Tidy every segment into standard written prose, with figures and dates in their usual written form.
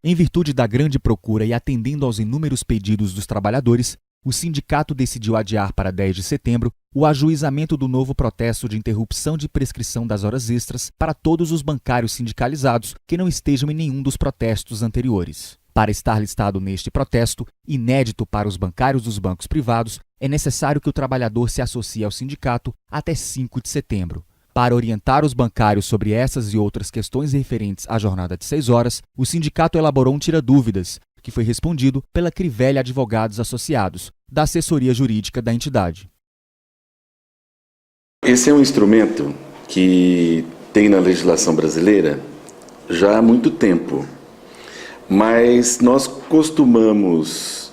Em virtude da grande procura e atendendo aos inúmeros pedidos dos trabalhadores, o sindicato decidiu adiar para 10 de setembro o ajuizamento do novo protesto de interrupção de prescrição das horas extras para todos os bancários sindicalizados que não estejam em nenhum dos protestos anteriores. Para estar listado neste protesto, inédito para os bancários dos bancos privados, é necessário que o trabalhador se associe ao sindicato até 5 de setembro. Para orientar os bancários sobre essas e outras questões referentes à jornada de 6 horas, o sindicato elaborou um tira-dúvidas, que foi respondido pela Crivella Advogados Associados, da assessoria jurídica da entidade. Esse é um instrumento que tem na legislação brasileira já há muito tempo, mas nós costumamos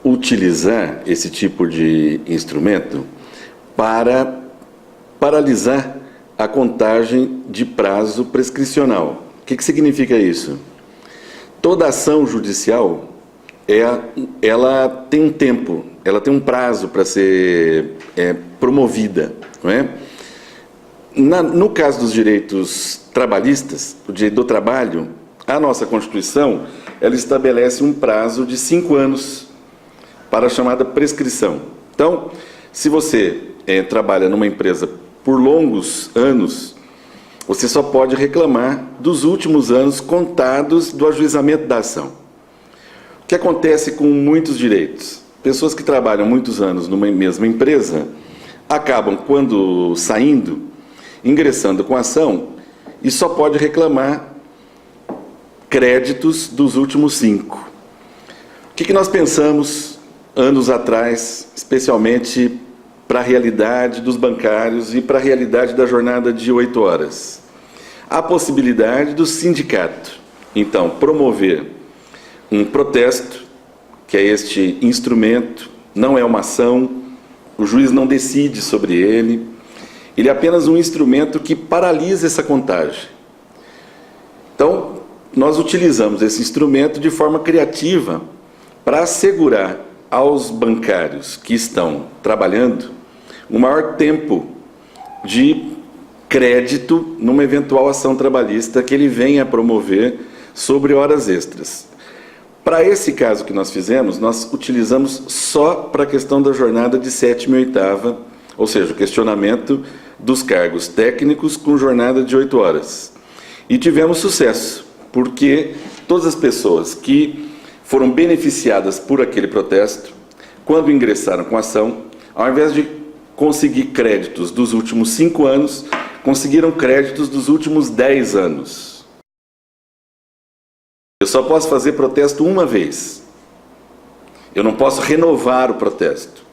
utilizar esse tipo de instrumento para paralisar a contagem de prazo prescricional. O que significa isso? Toda ação judicial, ela tem um tempo, ela tem um prazo para ser promovida, não é? No caso dos direitos trabalhistas, o direito do trabalho, a nossa Constituição, ela estabelece um prazo de 5 anos para a chamada prescrição. Então, se você trabalha numa empresa por longos anos, você só pode reclamar dos últimos anos contados do ajuizamento da ação. O que acontece com muitos direitos? Pessoas que trabalham muitos anos numa mesma empresa acabam, quando saindo, ingressando com a ação e só pode reclamar créditos dos últimos 5. O que nós pensamos anos atrás, especialmente para a realidade dos bancários e para a realidade da jornada de 8 horas? A possibilidade do sindicato, então, promover um protesto, que é este instrumento, não é uma ação, o juiz não decide sobre ele, ele é apenas um instrumento que paralisa essa contagem. Então, nós utilizamos esse instrumento de forma criativa para assegurar aos bancários que estão trabalhando um maior tempo de crédito numa eventual ação trabalhista que ele venha a promover sobre horas extras. Para esse caso que nós fizemos, nós utilizamos só para a questão da jornada de 7ª e 8ª, ou seja, o questionamento dos cargos técnicos com jornada de 8 horas. E tivemos sucesso, porque todas as pessoas que foram beneficiadas por aquele protesto, quando ingressaram com a ação, ao invés de conseguir créditos dos últimos 5 anos, conseguiram créditos dos últimos 10 anos. Eu só posso fazer protesto uma vez. Eu não posso renovar o protesto.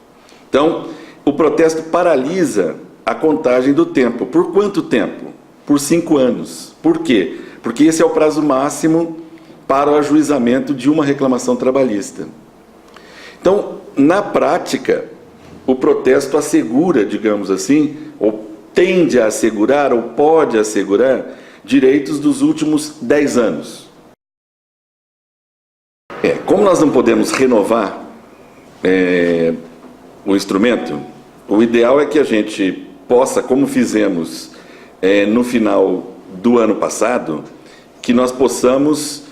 Então, o protesto paralisa a contagem do tempo. Por quanto tempo? Por 5 anos. Por quê? Porque esse é o prazo máximo para o ajuizamento de uma reclamação trabalhista. Então, na prática, o protesto assegura, digamos assim, ou tende a assegurar, ou pode assegurar, direitos dos últimos 10 anos. Como nós não podemos renovar o instrumento, o ideal é que a gente possa, como fizemos no final do ano passado, que nós possamos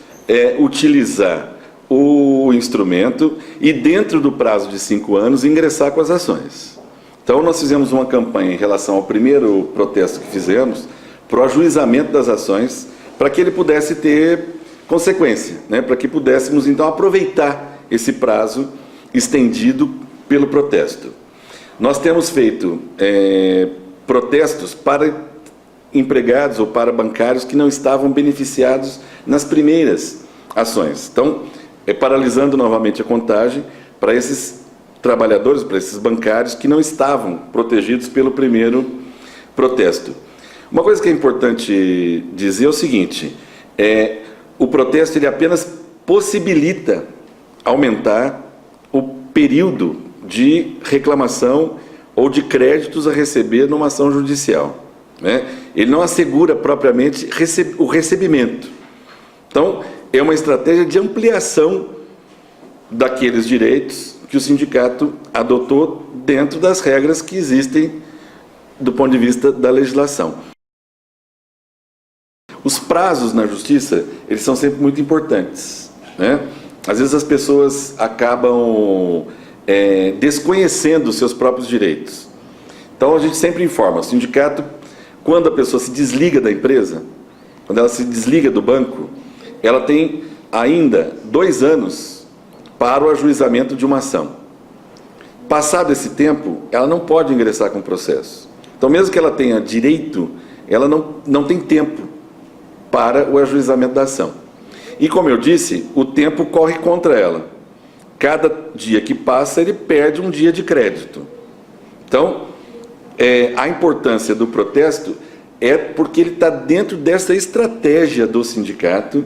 utilizar o instrumento e, dentro do prazo de 5 anos, ingressar com as ações. Então, nós fizemos uma campanha em relação ao primeiro protesto que fizemos, para o ajuizamento das ações, para que ele pudesse ter consequência, né? Para que pudéssemos, então, aproveitar esse prazo estendido pelo protesto. Nós temos feito protestos para empregados ou para bancários que não estavam beneficiados nas primeiras ações. Então, paralisando novamente a contagem para esses trabalhadores, para esses bancários que não estavam protegidos pelo primeiro protesto. Uma coisa que é importante dizer é o seguinte, o protesto ele apenas possibilita aumentar o período de reclamação ou de créditos a receber numa ação judicial, né? Ele não assegura propriamente o recebimento. Então, é uma estratégia de ampliação daqueles direitos que o sindicato adotou dentro das regras que existem do ponto de vista da legislação. Os prazos na justiça, eles são sempre muito importantes. né? Às vezes as pessoas acabam desconhecendo os seus próprios direitos. Então a gente sempre informa, o sindicato, quando a pessoa se desliga da empresa, quando ela se desliga do banco, ela tem ainda 2 anos para o ajuizamento de uma ação. Passado esse tempo, ela não pode ingressar com o processo. Então, mesmo que ela tenha direito, ela não tem tempo para o ajuizamento da ação. E, como eu disse, o tempo corre contra ela. Cada dia que passa, ele perde um dia de crédito. Então, a importância do protesto é porque ele está dentro dessa estratégia do sindicato,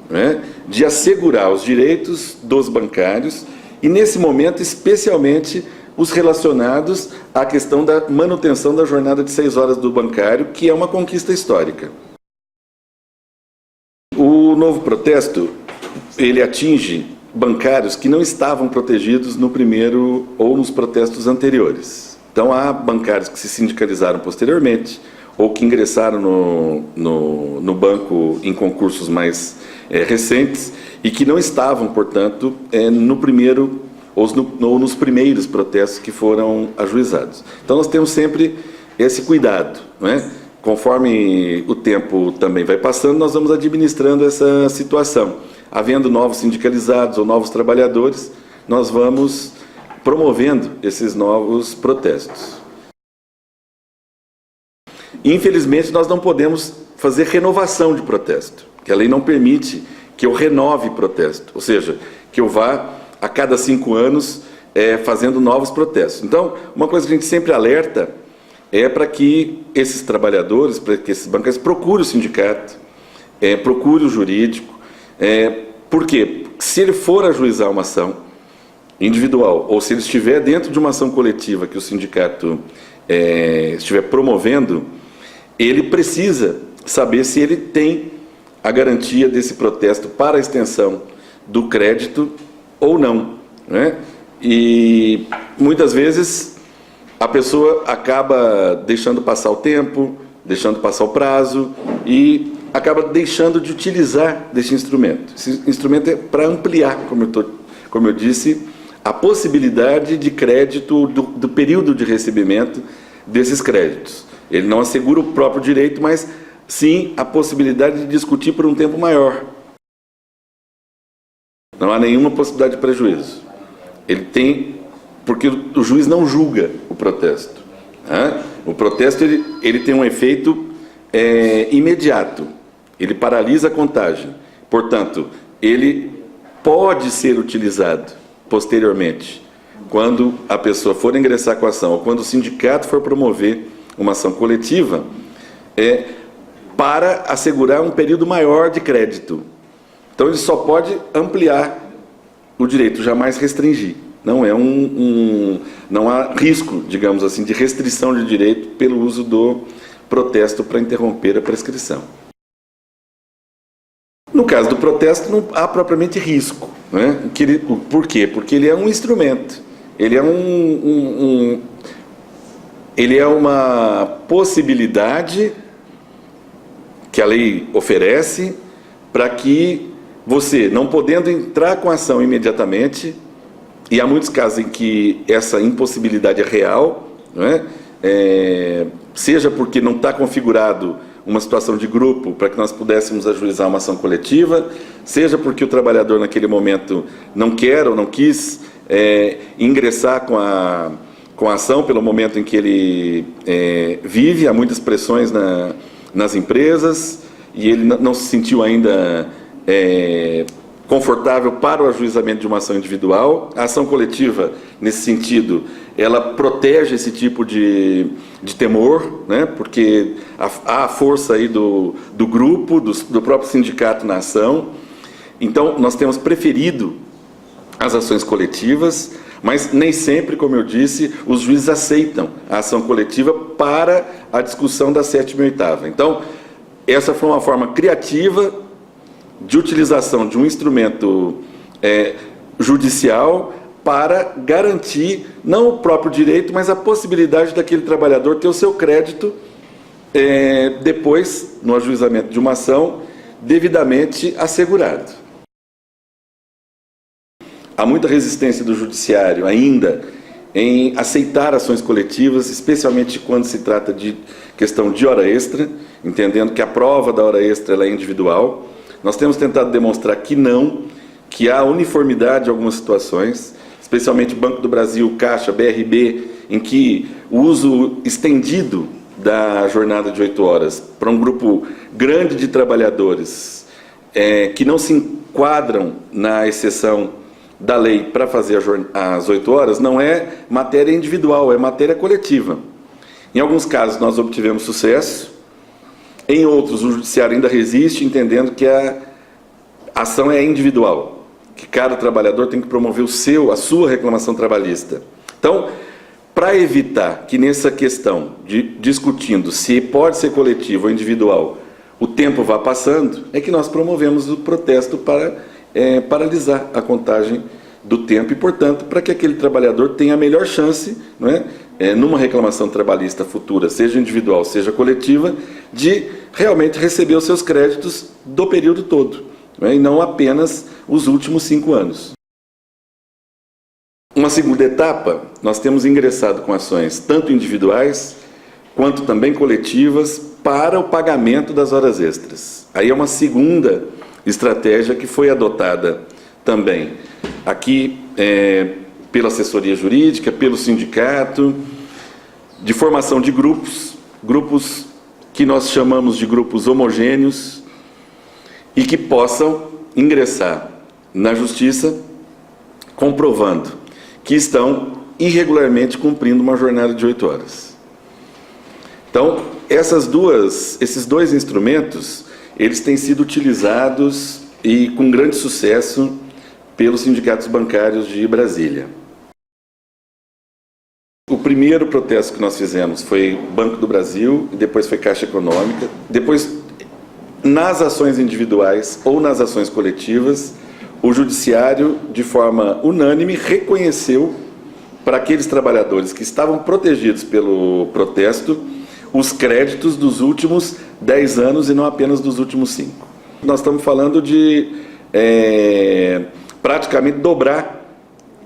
né, de assegurar os direitos dos bancários e, nesse momento, especialmente os relacionados à questão da manutenção da jornada de 6 horas do bancário, que é uma conquista histórica. O novo protesto, ele atinge bancários que não estavam protegidos no primeiro ou nos protestos anteriores. Então, há bancários que se sindicalizaram posteriormente ou que ingressaram no banco em concursos mais recentes e que não estavam, portanto, no primeiro ou nos primeiros protestos que foram ajuizados. Então, nós temos sempre esse cuidado, não é? Conforme o tempo também vai passando, nós vamos administrando essa situação. Havendo novos sindicalizados ou novos trabalhadores, nós vamos promovendo esses novos protestos. Infelizmente, nós não podemos fazer renovação de protesto, que a lei não permite que eu renove protesto, ou seja, que eu vá a cada 5 anos fazendo novos protestos. Então, uma coisa que a gente sempre alerta é para que esses trabalhadores, para que esses bancários procurem o sindicato, procurem o jurídico. Por quê? Se ele for ajuizar uma ação individual, ou se ele estiver dentro de uma ação coletiva que o sindicato estiver promovendo, ele precisa saber se ele tem a garantia desse protesto para a extensão do crédito ou não, né? E muitas vezes a pessoa acaba deixando passar o tempo, deixando passar o prazo e acaba deixando de utilizar desse instrumento. Esse instrumento é para ampliar, como eu disse, a possibilidade de crédito do período de recebimento desses créditos. Ele não assegura o próprio direito, mas sim a possibilidade de discutir por um tempo maior. Não há nenhuma possibilidade de prejuízo. Ele tem, porque o juiz não julga o protesto. Né? O protesto ele tem um efeito imediato. Ele paralisa a contagem. Portanto, ele pode ser utilizado posteriormente, quando a pessoa for ingressar com a ação, ou quando o sindicato for promover uma ação coletiva, para assegurar um período maior de crédito. Então, ele só pode ampliar o direito, jamais restringir. Não não há risco, digamos assim, de restrição de direito pelo uso do protesto para interromper a prescrição. No caso do protesto, não há propriamente risco, né? Por quê? Porque ele é um instrumento. Ele é uma possibilidade que a lei oferece para que você, não podendo entrar com a ação imediatamente, e há muitos casos em que essa impossibilidade é real, né? Seja porque não está configurado uma situação de grupo para que nós pudéssemos ajuizar uma ação coletiva, seja porque o trabalhador naquele momento não quer ou não quis ingressar com a ação pelo momento em que ele vive. Há muitas pressões nas empresas e ele não se sentiu ainda confortável para o ajuizamento de uma ação individual. A ação coletiva, nesse sentido, ela protege esse tipo de temor, né? Porque há a força aí do grupo, do próprio sindicato na ação. Então, nós temos preferido as ações coletivas, mas nem sempre, como eu disse, os juízes aceitam a ação coletiva para a discussão da 7ª e 8ª. Então, essa foi uma forma criativa de utilização de um instrumento judicial para garantir não o próprio direito, mas a possibilidade daquele trabalhador ter o seu crédito depois, no ajuizamento de uma ação, devidamente assegurado. há muita resistência do judiciário ainda em aceitar ações coletivas, especialmente quando se trata de questão de hora extra, entendendo que a prova da hora extra ela é individual. Nós temos tentado demonstrar que não, que há uniformidade em algumas situações, especialmente Banco do Brasil, Caixa, BRB, em que o uso estendido da jornada de 8 horas para um grupo grande de trabalhadores que não se enquadram na exceção da lei para fazer as 8 horas não é matéria individual, é matéria coletiva. Em alguns casos nós obtivemos sucesso, em outros o judiciário ainda resiste, entendendo que a ação é individual, que cada trabalhador tem que promover a sua reclamação trabalhista. Então, para evitar que nessa questão de discutindo se pode ser coletivo ou individual, o tempo vá passando, é que nós promovemos o protesto para paralisar a contagem do tempo e, portanto, para que aquele trabalhador tenha a melhor chance, não é, numa reclamação trabalhista futura, seja individual, seja coletiva, de realmente receber os seus créditos do período todo, não é, e não apenas os últimos 5 anos. Uma segunda etapa, nós temos ingressado com ações tanto individuais quanto também coletivas para o pagamento das horas extras. Aí é uma segunda estratégia que foi adotada também aqui pela assessoria jurídica, pelo sindicato, de formação de grupos que nós chamamos de grupos homogêneos e que possam ingressar na justiça comprovando que estão irregularmente cumprindo uma jornada de 8 horas. Então, esses 2 instrumentos, eles têm sido utilizados e com grande sucesso pelos sindicatos bancários de Brasília. O primeiro protesto que nós fizemos foi Banco do Brasil, e depois foi Caixa Econômica. Depois, nas ações individuais ou nas ações coletivas, o Judiciário, de forma unânime, reconheceu para aqueles trabalhadores que estavam protegidos pelo protesto os créditos dos últimos 10 anos e não apenas dos últimos 5. Nós estamos falando de praticamente dobrar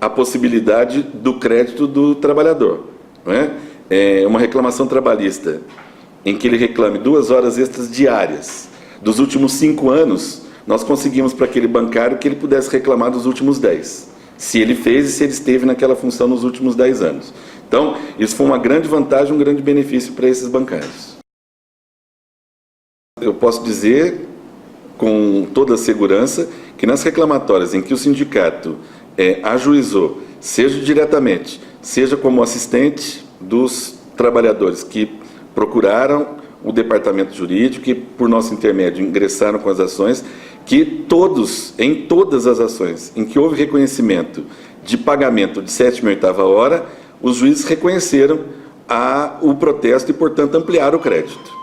a possibilidade do crédito do trabalhador. Não é? Uma reclamação trabalhista em que ele reclame 2 horas extras diárias dos últimos 5 anos, nós conseguimos para aquele bancário que ele pudesse reclamar dos últimos 10, se ele fez e se ele esteve naquela função nos últimos 10 anos. Então, isso foi uma grande vantagem, um grande benefício para esses bancários. Eu posso dizer, com toda a segurança, que nas reclamatórias em que o sindicato ajuizou, seja diretamente, seja como assistente dos trabalhadores que procuraram o departamento jurídico e, por nosso intermédio, ingressaram com as ações, que em todas as ações em que houve reconhecimento de pagamento de 7ª e 8ª hora, os juízes reconheceram o protesto e, portanto, ampliaram o crédito.